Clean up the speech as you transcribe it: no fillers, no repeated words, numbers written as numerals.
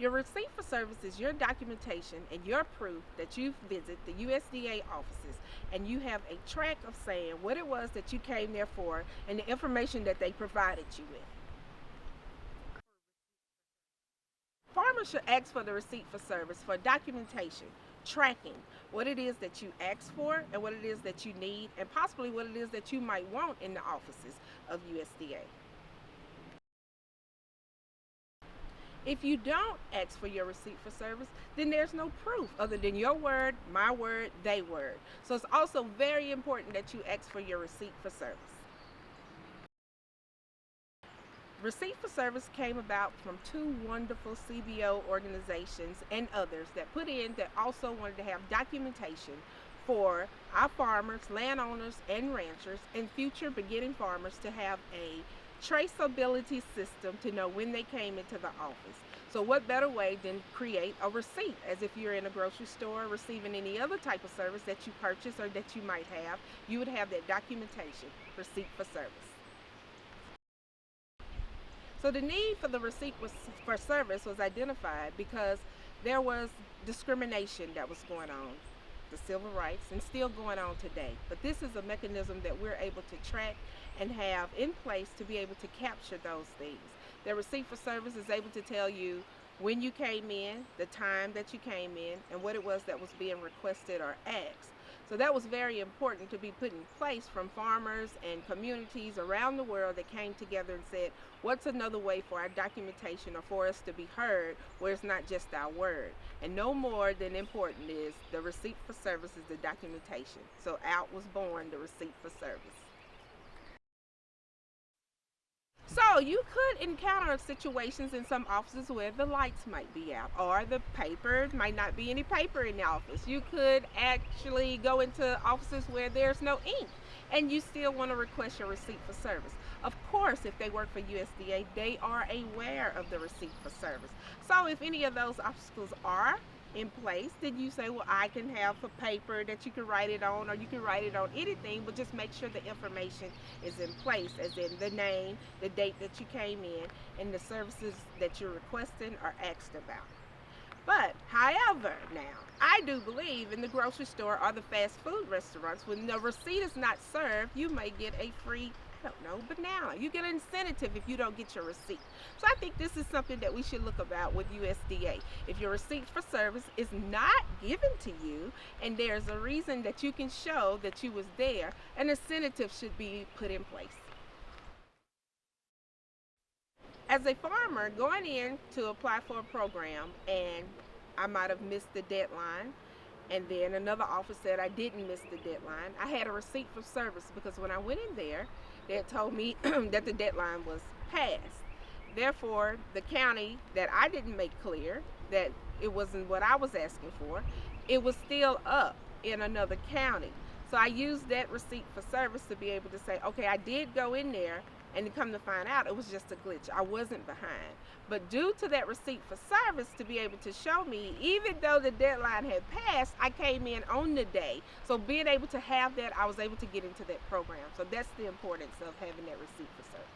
Your receipt for service is your documentation and your proof that you've visited the USDA offices and you have a track of saying what it was that you came there for and the information that they provided you with. Farmers should ask for the receipt for service for documentation, tracking what it is that you asked for and what it is that you need and possibly what it is that you might want in the offices of USDA. If you don't ask for your receipt for service, then there's no proof other than your word, my word, they word. So it's also very important that you ask for your receipt for service. Receipt for service came about from two wonderful CBO organizations and others that put in that also wanted to have documentation for our farmers, landowners, and ranchers, and future beginning farmers to have a traceability system to know when they came into the office. So what better way than create a receipt, as if you're in a grocery store receiving any other type of service that you purchase or that you might have, you would have that documentation, receipt for service. So the need for the receipt for service was identified because there was discrimination that was going on, the civil rights, and still going on today. But this is a mechanism that we're able to track and have in place to be able to capture those things. The receipt for service is able to tell you when you came in, the time that you came in, and what it was that was being requested or asked. So that was very important to be put in place from farmers and communities around the world that came together and said, what's another way for our documentation or for us to be heard where it's not just our word? And no more than important is the receipt for service is the documentation. So out was born the receipt for service. So you could encounter situations in some offices where the lights might be out or the paper might not be any paper in the office. You could actually go into offices where there's no ink and you still want to request your receipt for service. Of course, if they work for USDA, they are aware of the receipt for service. So if any of those obstacles are in place, then you say, well, I can have a paper that you can write it on, or you can write it on anything, but just make sure the information is in place, as in the name, the date that you came in, and the services that you're requesting or asked about. But however, now I do believe in the grocery store or the fast food restaurants, when the receipt is not served, you may get a free, I don't know, banana. You get an incentive if you don't get your receipt. So I think this is something that we should look about with USDA. If your receipt for service is not given to you and there's a reason that you can show that you was there, an incentive should be put in place. As a farmer going in to apply for a program and I might have missed the deadline, and then another office said I didn't miss the deadline, I had a receipt for service because when I went in there, they had told me that the deadline was passed. Therefore, the county that I didn't make clear that it wasn't what I was asking for, it was still up in another county. So I used that receipt for service to be able to say, okay, I did go in there, and to come to find out it was just a glitch. I wasn't behind. But due to that receipt for service to be able to show me, even though the deadline had passed, I came in on the day. So being able to have that, I was able to get into that program. So that's the importance of having that receipt for service.